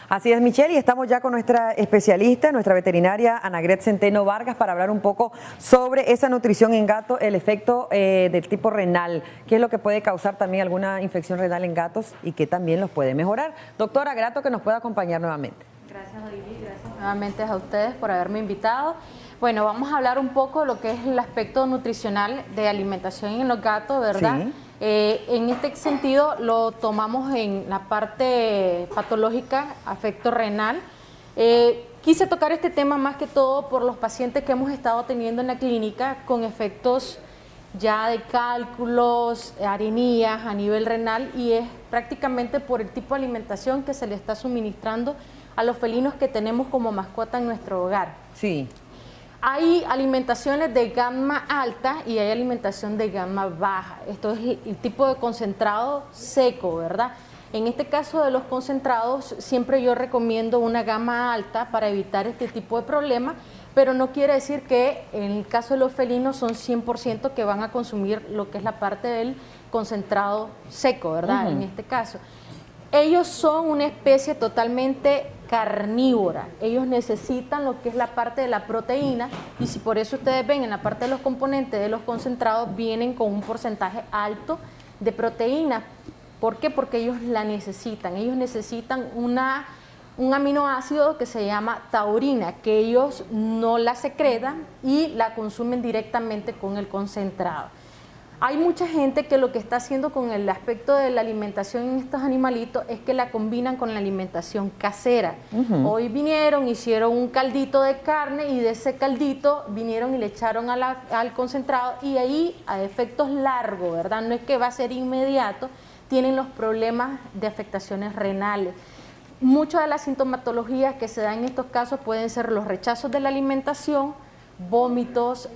Así es, Michelle, y estamos ya con nuestra especialista, nuestra veterinaria Anagret Centeno Vargas, para hablar un poco sobre esa nutrición en gato, el efecto del tipo renal, qué es lo que puede causar también alguna infección renal en gatos y qué también los puede mejorar. Doctora, grato que nos pueda acompañar nuevamente. Gracias, Olivia, gracias nuevamente a ustedes por haberme invitado. Bueno, vamos a hablar un poco de lo que es el aspecto nutricional de alimentación en los gatos, ¿verdad? Sí. En este sentido lo tomamos en la parte patológica, afecto renal. Quise tocar este tema más que todo por los pacientes que hemos estado teniendo en la clínica con efectos ya de cálculos, arenías a nivel renal, y es prácticamente por el tipo de alimentación que se le está suministrando a los felinos que tenemos como mascota en nuestro hogar. Sí. Hay alimentaciones de gama alta y hay alimentación de gama baja. Esto es el tipo de concentrado seco, ¿verdad? En este caso de los concentrados, siempre yo recomiendo una gama alta para evitar este tipo de problemas, pero no quiere decir que en el caso de los felinos son 100% que van a consumir lo que es la parte del concentrado seco, ¿verdad? En este caso. Ellos son una especie totalmente carnívora, ellos necesitan lo que es la parte de la proteína, y si por eso ustedes ven en la parte de los componentes de los concentrados vienen con un porcentaje alto de proteína. ¿Por qué? Porque ellos la necesitan, ellos necesitan un aminoácido que se llama taurina, que ellos no la secretan y la consumen directamente con el concentrado. Hay mucha gente que lo que está haciendo con el aspecto de la alimentación en estos animalitos es que la combinan con la alimentación casera. Hoy vinieron, hicieron un caldito de carne y de ese caldito vinieron y le echaron al concentrado, y ahí a efectos largos, ¿verdad? No es que va a ser inmediato, tienen los problemas de afectaciones renales. Muchas de las sintomatologías que se dan en estos casos pueden ser los rechazos de la alimentación, vómitos,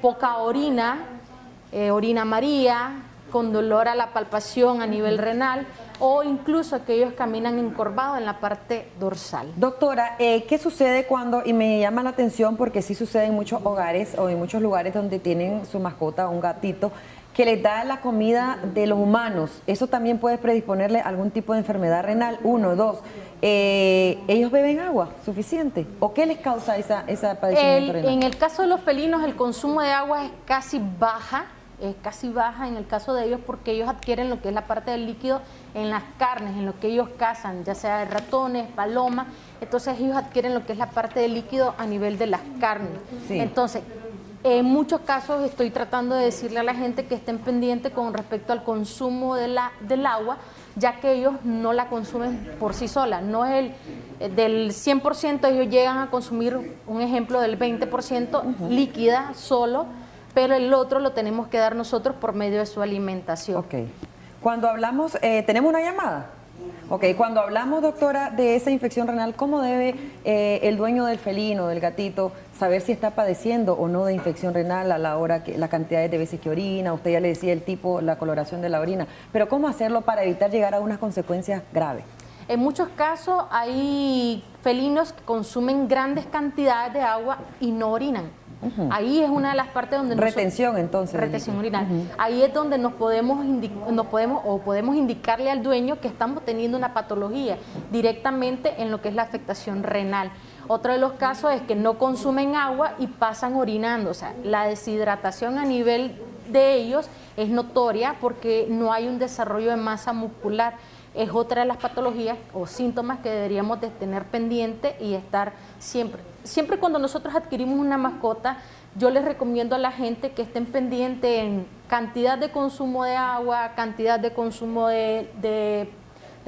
poca orina, orina amarilla, con dolor a la palpación a nivel renal, o incluso aquellos caminan encorvados en la parte dorsal. Doctora, ¿qué sucede cuando, y me llama la atención porque sí sucede en muchos hogares o en muchos lugares donde tienen su mascota, un gatito, que les da la comida de los humanos? ¿Eso también puede predisponerle a algún tipo de enfermedad renal? Uno, dos, ¿ellos beben agua suficiente? ¿O qué les causa esa padecimiento renal? En el caso de los felinos, el consumo de agua es casi baja en el caso de ellos, porque ellos adquieren lo que es la parte del líquido en las carnes, en lo que ellos cazan, ya sea de ratones, palomas. Entonces ellos adquieren lo que es la parte del líquido a nivel de las carnes. Sí. Entonces, en muchos casos estoy tratando de decirle a la gente que estén pendientes con respecto al consumo del agua, ya que ellos no la consumen por sí sola. No es del 100%, ellos llegan a consumir un ejemplo del 20% líquida solo, pero el otro lo tenemos que dar nosotros por medio de su alimentación. Ok. Cuando hablamos, ¿tenemos una llamada? Ok, cuando hablamos, doctora, de esa infección renal, ¿cómo debe el dueño del felino, del gatito, saber si está padeciendo o no de infección renal a la hora que la cantidad de veces que orina? Usted ya le decía el tipo, la coloración de la orina, pero ¿cómo hacerlo para evitar llegar a unas consecuencias graves? En muchos casos hay felinos que consumen grandes cantidades de agua y no orinan. Ahí es una de las partes donde retención, entonces. Retención urinal. Ahí es donde podemos indicarle al dueño que estamos teniendo una patología directamente en lo que es la afectación renal. Otro de los casos es que no consumen agua y pasan orinando. O sea, la deshidratación a nivel de ellos es notoria porque no hay un desarrollo de masa muscular. Es otra de las patologías o síntomas que deberíamos de tener pendiente y estar siempre. Siempre cuando nosotros adquirimos una mascota, yo les recomiendo a la gente que estén pendientes en cantidad de consumo de agua, cantidad de consumo de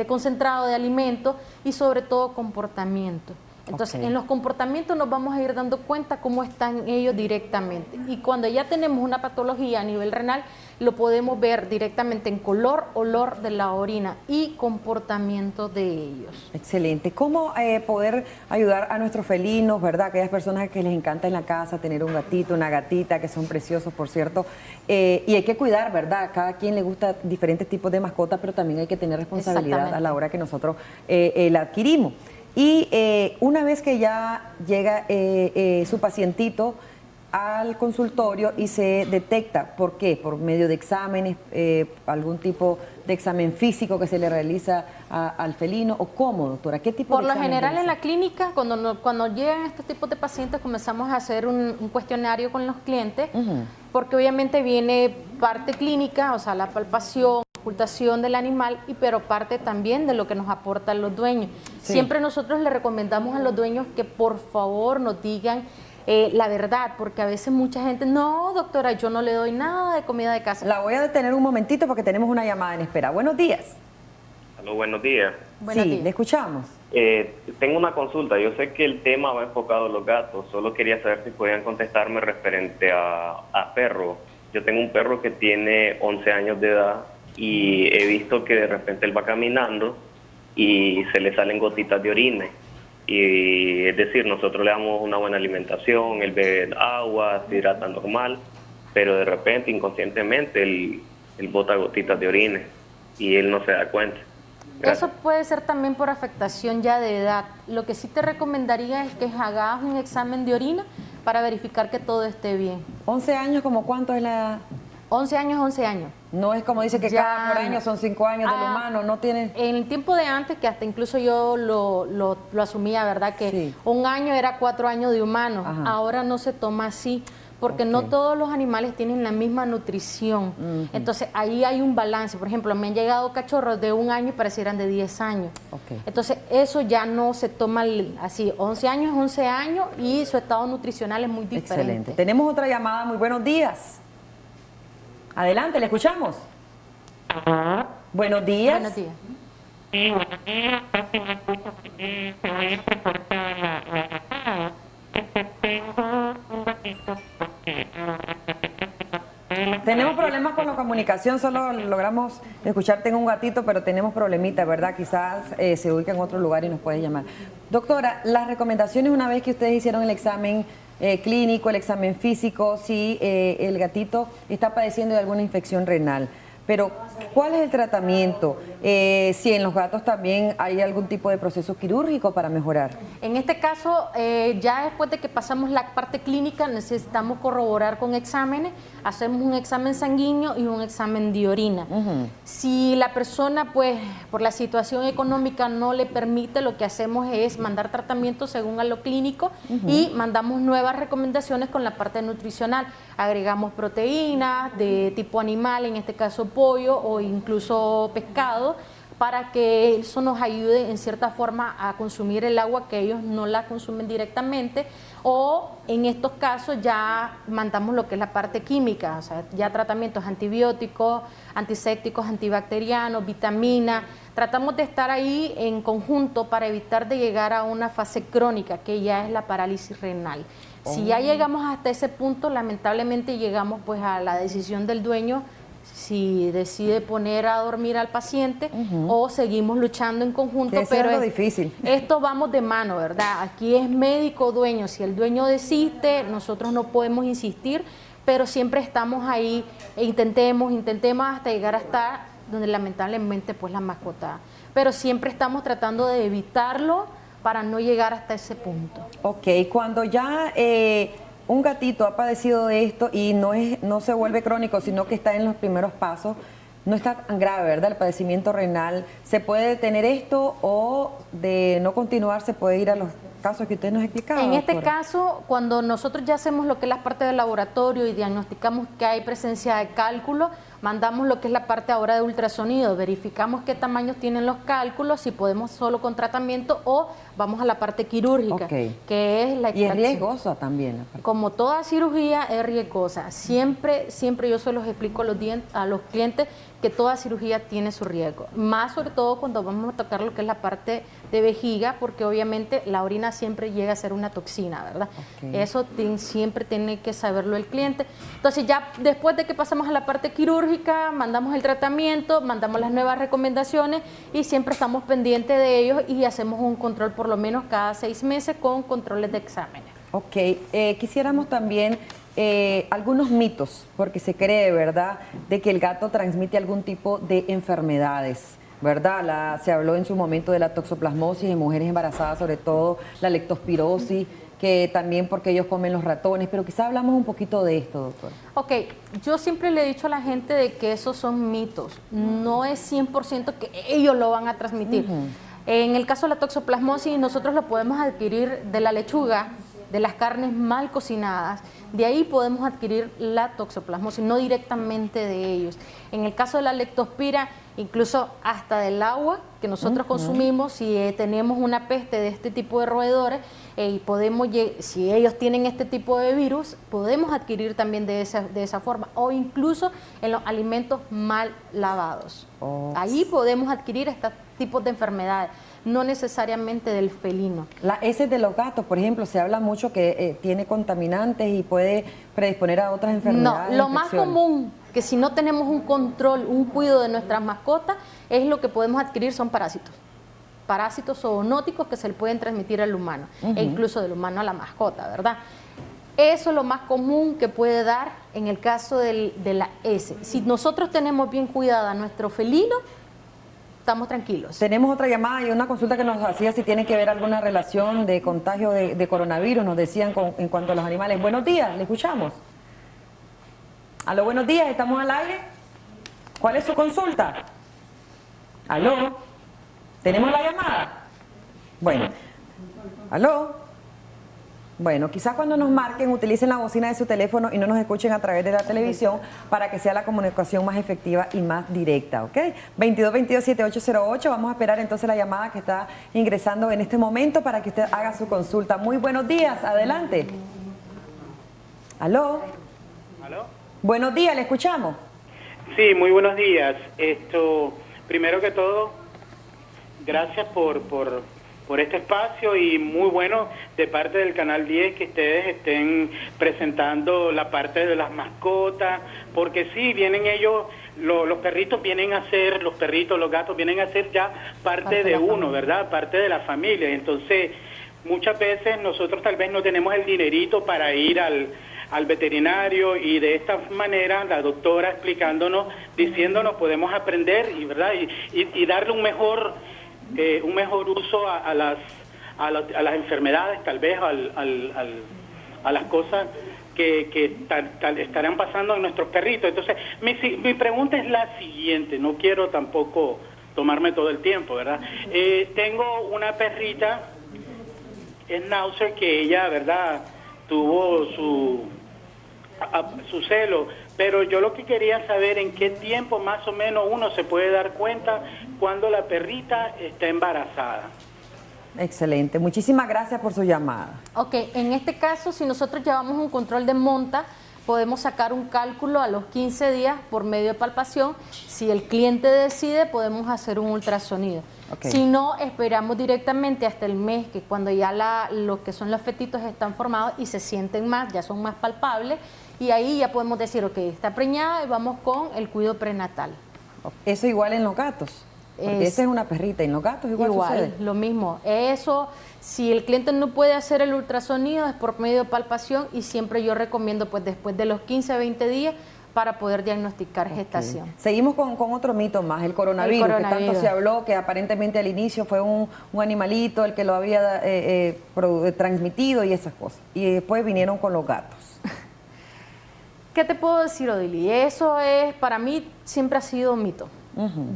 concentrado de alimentos y sobre todo comportamiento. Entonces, en los comportamientos nos vamos a ir dando cuenta cómo están ellos directamente. Y cuando ya tenemos una patología a nivel renal, lo podemos ver directamente en color, olor de la orina y comportamiento de ellos. Excelente. ¿Cómo poder ayudar a nuestros felinos, verdad? Aquellas personas que les encanta en la casa tener un gatito, una gatita, que son preciosos, por cierto. Y hay que cuidar, ¿verdad? Cada quien le gusta diferentes tipos de mascotas, pero también hay que tener responsabilidad a la hora que nosotros la adquirimos. Y una vez que ya llega su pacientito, al consultorio y se detecta. ¿Por qué? Por medio de exámenes, algún tipo de examen físico que se le realiza al felino, o cómo, doctora, ¿qué tipo Por de lo examen general realiza? en la clínica, cuando llegan estos tipos de pacientes, comenzamos a hacer un cuestionario con los clientes, porque obviamente viene parte clínica, o sea, la palpación, ocultación del animal, pero parte también de lo que nos aportan los dueños. Sí. Siempre nosotros le recomendamos a los dueños que por favor nos digan la verdad, porque a veces mucha gente, no, doctora, yo no le doy nada de comida de casa. La voy a detener un momentito porque tenemos una llamada en espera. Buenos días. Aló, buenos días. Buenos Sí, días. le escuchamos. Tengo una consulta. Yo sé que el tema va enfocado a los gatos. Solo quería saber si podían contestarme referente a perros. Yo tengo un perro que tiene 11 años de edad y he visto que de repente él va caminando y se le salen gotitas de orina. Y es decir, nosotros le damos una buena alimentación, él bebe agua, se hidrata normal, pero de repente, inconscientemente, él bota gotitas de orina y él no se da cuenta. Gracias. Eso puede ser también por afectación ya de edad. Lo que sí te recomendaría es que hagas un examen de orina para verificar que todo esté bien. 11 años, ¿como cuánto es la edad? 11 años, 11 años. No es como dice que Ya cada por año son 5 años del humano, no tiene... En el tiempo de antes, que hasta incluso yo lo asumía, ¿verdad? Que Sí. un año era 4 años de humano. Ajá. Ahora no se toma así, porque Ok. no todos los animales tienen la misma nutrición. Entonces ahí hay un balance. Por ejemplo, me han llegado cachorros de 1 año y parecieran de 10 años. Ok. Entonces eso ya no se toma así. 11 años es 11 años y su estado nutricional es muy diferente. Excelente. Tenemos otra llamada. Muy buenos días. Adelante, le escuchamos. Buenos días. Buenos días. Tenemos problemas con la comunicación, solo logramos escuchar. Tengo un gatito, pero tenemos problemitas, ¿verdad? Quizás se ubica en otro lugar y nos puede llamar. Doctora, las recomendaciones una vez que ustedes hicieron el examen clínico, el examen físico, si el gatito está padeciendo de alguna infección renal. Pero, ¿cuál es el tratamiento? Si en los gatos también hay algún tipo de proceso quirúrgico para mejorar. En este caso, ya después de que pasamos la parte clínica, necesitamos corroborar con exámenes. Hacemos un examen sanguíneo y un examen de orina. Si la persona, pues, por la situación económica no le permite, lo que hacemos es mandar tratamiento según a lo clínico y mandamos nuevas recomendaciones con la parte nutricional. Agregamos proteínas de tipo animal, en este caso pollo o incluso pescado, para que eso nos ayude en cierta forma a consumir el agua que ellos no la consumen directamente, o en estos casos ya mandamos lo que es la parte química, o sea, ya tratamientos antibióticos, antisépticos, antibacterianos, vitaminas. Tratamos de estar ahí en conjunto para evitar de llegar a una fase crónica, que ya es la parálisis renal. Si ya llegamos hasta ese punto, lamentablemente llegamos pues a la decisión del dueño si decide poner a dormir al paciente o seguimos luchando en conjunto. Que es pero algo difícil. Esto vamos de mano, ¿verdad? Aquí es médico dueño. Si el dueño desiste, nosotros no podemos insistir, pero siempre estamos ahí e intentemos hasta llegar hasta donde lamentablemente pues la mascota. Pero siempre estamos tratando de evitarlo para no llegar hasta ese punto. Ok, cuando ya un gatito ha padecido de esto y no se vuelve crónico, sino que está en los primeros pasos, no está tan grave, ¿verdad? El padecimiento renal, ¿se puede detener esto o de no continuar se puede ir a los casos que usted nos explicaba? En este doctora? caso, cuando nosotros ya hacemos lo que es la parte del laboratorio y diagnosticamos que hay presencia de cálculo, mandamos lo que es la parte ahora de ultrasonido, verificamos qué tamaños tienen los cálculos, si podemos solo con tratamiento o vamos a la parte quirúrgica, Ok. que es la Y es extracción. riesgosa también. Como toda cirugía es riesgosa. Siempre yo se los explico a los clientes que toda cirugía tiene su riesgo. Más sobre todo cuando vamos a tocar lo que es la parte de vejiga, porque obviamente la orina siempre llega a ser una toxina, ¿verdad? Ok. Eso siempre tiene que saberlo el cliente. Entonces ya después de que pasamos a la parte quirúrgica, mandamos el tratamiento, mandamos las nuevas recomendaciones y siempre estamos pendientes de ellos y hacemos un control por lo menos cada 6 meses con controles de exámenes. Ok, quisiéramos también algunos mitos, porque se cree, ¿verdad?, de que el gato transmite algún tipo de enfermedades, ¿verdad? Se habló en su momento de la toxoplasmosis en mujeres embarazadas, sobre todo la leptospirosis. que también porque ellos comen los ratones, pero quizá hablamos un poquito de esto, doctor. Ok, yo siempre le he dicho a la gente de que esos son mitos, no es 100% que ellos lo van a transmitir. En el caso de la toxoplasmosis, nosotros lo podemos adquirir de la lechuga, de las carnes mal cocinadas, de ahí podemos adquirir la toxoplasmosis, no directamente de ellos. En el caso de la leptospira, incluso hasta del agua que nosotros consumimos, si tenemos una peste de este tipo de roedores, y si ellos tienen este tipo de virus, podemos adquirir también de esa forma, o incluso en los alimentos mal lavados. Ahí podemos adquirir estos tipos de enfermedades, no necesariamente del felino. La heces de los gatos, por ejemplo, se habla mucho que tiene contaminantes y puede predisponer a otras enfermedades. No, lo más común, que si no tenemos un control, un cuidado de nuestras mascotas, es lo que podemos adquirir son parásitos. Parásitos zoonóticos que se le pueden transmitir al humano, e incluso del humano a la mascota, ¿verdad? Eso es lo más común que puede dar en el caso de la heces. Si nosotros tenemos bien cuidada a nuestro felino, estamos tranquilos. Tenemos otra llamada y una consulta que nos hacía si tiene que ver alguna relación de contagio de coronavirus, nos decían en cuanto a los animales. Buenos días, le escuchamos. Aló, buenos días, ¿estamos al aire? ¿Cuál es su consulta? Aló, ¿tenemos la llamada? Bueno, aló. Bueno, quizás cuando nos marquen utilicen la bocina de su teléfono y no nos escuchen a través de la televisión para que sea la comunicación más efectiva y más directa, ¿ok? 2222-7808, vamos a esperar entonces la llamada que está ingresando en este momento para que usted haga su consulta. Muy buenos días, adelante. ¿Aló? ¿Aló? Buenos días, ¿le escuchamos? Sí, muy buenos días. Primero que todo, gracias por este espacio y muy bueno de parte del Canal 10 que ustedes estén presentando la parte de las mascotas, porque sí, vienen ellos, los perritos vienen a ser, los perritos, los gatos vienen a ser ya parte de uno, ¿verdad? Parte de la familia. Entonces, muchas veces nosotros tal vez no tenemos el dinerito para ir al veterinario y de esta manera la doctora explicándonos, diciéndonos, podemos aprender y, ¿verdad? y darle un mejor uso a las enfermedades, tal vez a las cosas que estarán pasando en nuestros perritos. Entonces, mi pregunta es la siguiente, no quiero tampoco tomarme todo el tiempo, ¿verdad? Tengo una perrita, Schnauzer, que ella, ¿verdad?, tuvo su celo, pero yo lo que quería saber en qué tiempo más o menos uno se puede dar cuenta cuando la perrita está embarazada. Excelente, muchísimas gracias por su llamada. Ok, en este caso, si nosotros llevamos un control de monta, podemos sacar un cálculo a los 15 días por medio de palpación. Si el cliente decide, podemos hacer un ultrasonido. Okay. Si no, esperamos directamente hasta el mes, que cuando ya lo que son los fetitos están formados y se sienten más, ya son más palpables, y ahí ya podemos decir, ok, está preñada y vamos con el cuidado prenatal. Eso igual en los gatos, porque esa es una perrita, y en los gatos igual sucede. Lo mismo. Eso, si el cliente no puede hacer el ultrasonido, es por medio de palpación, y siempre yo recomiendo pues después de los 15 a 20 días para poder diagnosticar gestación. Seguimos con otro mito más, el coronavirus, que tanto se habló, que aparentemente al inicio fue un animalito el que lo había transmitido y esas cosas, y después vinieron con los gatos. ¿Qué te puedo decir, Odili? Eso es, para mí, siempre ha sido un mito.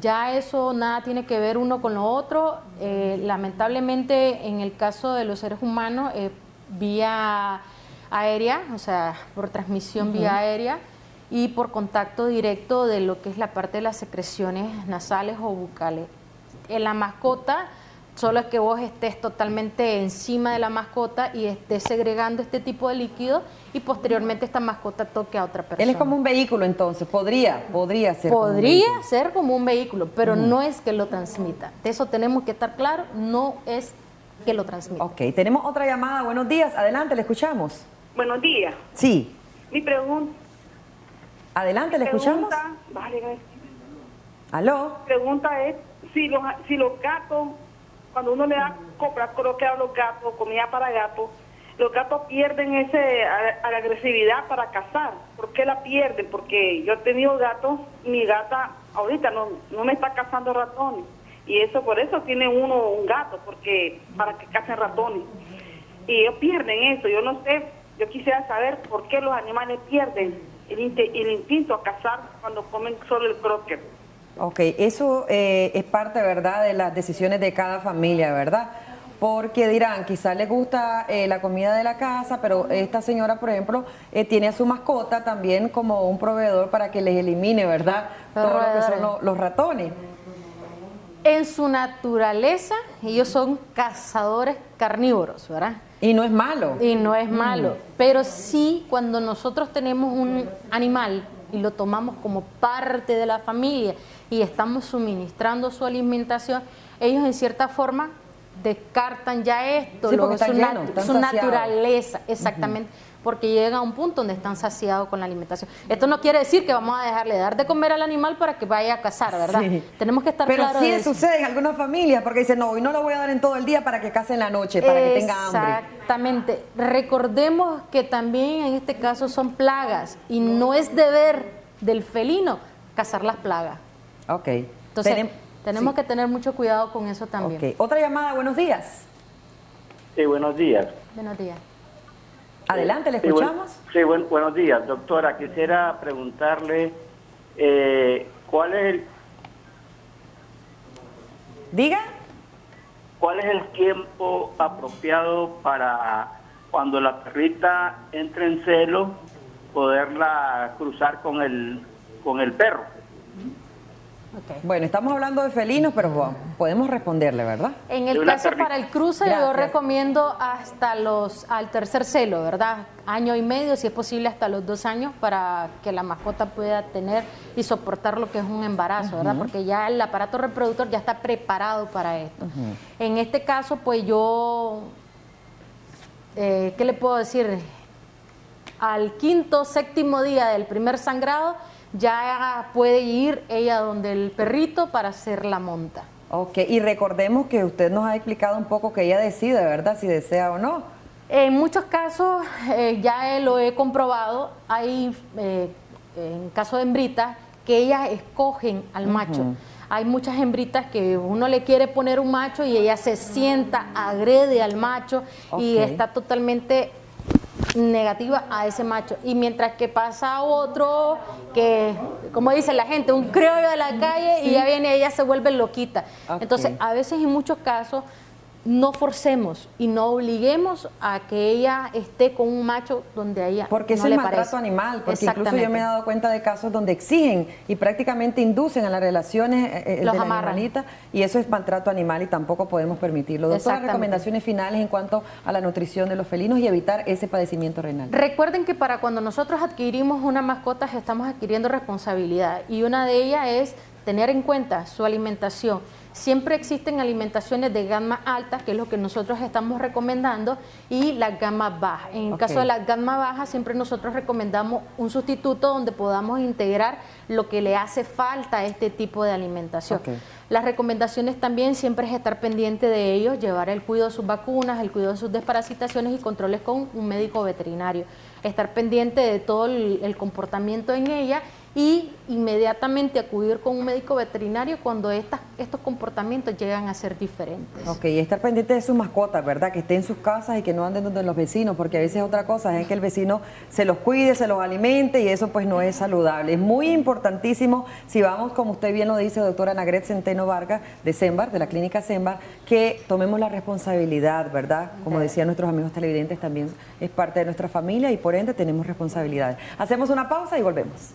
Ya eso nada tiene que ver uno con lo otro. Lamentablemente, en el caso de los seres humanos, vía aérea, o sea, por transmisión vía aérea y por contacto directo de lo que es la parte de las secreciones nasales o bucales. En la mascota, solo es que vos estés totalmente encima de la mascota y estés segregando este tipo de líquido y posteriormente esta mascota toque a otra persona. Él es como un vehículo entonces, podría ser. Podría ser como un vehículo, pero no es que lo transmita. De eso tenemos que estar claros, no es que lo transmita. Ok, tenemos otra llamada. Buenos días, adelante, le escuchamos. Buenos días. Sí. Mi pregunta. Adelante, le escuchamos. Vale. ¿Aló? Mi pregunta es si los gatos, cuando uno le da croqueta a los gatos, comida para gatos, los gatos pierden a la agresividad para cazar. ¿Por qué la pierden? Porque yo he tenido gatos, mi gata ahorita no me está cazando ratones. Y eso por eso tiene uno un gato, porque para que cacen ratones. y ellos pierden eso. Yo no sé, yo quisiera saber por qué los animales pierden el instinto a cazar cuando comen solo el croquet. Ok, eso es parte, ¿verdad?, de las decisiones de cada familia, ¿verdad? Porque dirán, quizás les gusta la comida de la casa, pero esta señora, por ejemplo, tiene a su mascota también como un proveedor para que les elimine, ¿verdad?, todo lo que son los ratones. En su naturaleza, ellos son cazadores carnívoros, ¿verdad? Y no es malo. Y no es malo, pero sí cuando nosotros tenemos un animal y lo tomamos como parte de la familia y estamos suministrando su alimentación, ellos en cierta forma descartan ya esto, sí, porque están llenos, están su saciados. naturaleza, exactamente, porque llega a un punto donde están saciados con la alimentación. Esto no quiere decir que vamos a dejarle de dar de comer al animal para que vaya a cazar, ¿verdad? Sí. Tenemos que estar Pero claros sí de eso. sucede en algunas familias, porque dicen, no, hoy no lo voy a dar en todo el día para que case en la noche, para que tenga hambre. Exactamente. Recordemos que también en este caso son plagas y no es deber del felino cazar las plagas. Ok. Entonces, tenemos que tener mucho cuidado con eso también. Ok. Otra llamada, buenos días. Sí, buenos días. Buenos días. Adelante, ¿le escuchamos? Buenos días, doctora. Quisiera preguntarle cuál es Diga. ¿Cuál es el tiempo apropiado para cuando la perrita entre en celo poderla cruzar con el perro? Okay. Bueno, estamos hablando de felinos, pero bueno, podemos responderle, ¿verdad? En el caso para el cruce, yo recomiendo hasta al tercer celo, ¿verdad? 1 año y medio, si es posible hasta los 2 años, para que la mascota pueda tener y soportar lo que es un embarazo, ¿verdad? Porque ya el aparato reproductor ya está preparado para esto. En este caso, pues yo, ¿qué le puedo decir? Al 5º, 7º día del primer sangrado, ya puede ir ella donde el perrito para hacer la monta. Ok, y recordemos que usted nos ha explicado un poco que ella decide, ¿verdad?, si desea o no. En muchos casos, ya lo he comprobado, hay, en caso de hembritas, que ellas escogen al macho. Hay muchas hembritas que uno le quiere poner un macho y ella se sienta, agrede al macho y está totalmente negativa a ese macho, y mientras que pasa otro que, como dice la gente, un criollo de la calle y ya viene, ella se vuelve loquita. Entonces, a veces en muchos casos no forcemos y no obliguemos a que ella esté con un macho donde a ella porque no es le el maltrato parece. animal, porque incluso yo me he dado cuenta de casos donde exigen y prácticamente inducen a las relaciones de la animalita, y eso es maltrato animal y tampoco podemos permitirlo. Doctora, recomendaciones finales en cuanto a la nutrición de los felinos y evitar ese padecimiento renal. Recuerden que para cuando nosotros adquirimos una mascota estamos adquiriendo responsabilidad, y una de ellas es tener en cuenta su alimentación. Siempre existen alimentaciones de gama alta, que es lo que nosotros estamos recomendando, y la gama baja. En el caso de la gama baja, siempre nosotros recomendamos un sustituto donde podamos integrar lo que le hace falta a este tipo de alimentación. Las recomendaciones también siempre es estar pendiente de ellos, llevar el cuidado de sus vacunas, el cuidado de sus desparasitaciones y controles con un médico veterinario. Estar pendiente de todo el comportamiento en ella y inmediatamente acudir con un médico veterinario cuando estos comportamientos llegan a ser diferentes. Ok, y estar pendiente de sus mascotas, ¿verdad? Que estén en sus casas y que no anden donde los vecinos, porque a veces otra cosa es que el vecino se los cuide, se los alimente, y eso pues no es saludable. Es muy importantísimo, si vamos, como usted bien lo dice, doctora Nagret Centeno Vargas, de Sembar, de la clínica Sembar, que tomemos la responsabilidad, ¿verdad? Como decían nuestros amigos televidentes, también es parte de nuestra familia y por ende tenemos responsabilidades. Hacemos una pausa y volvemos.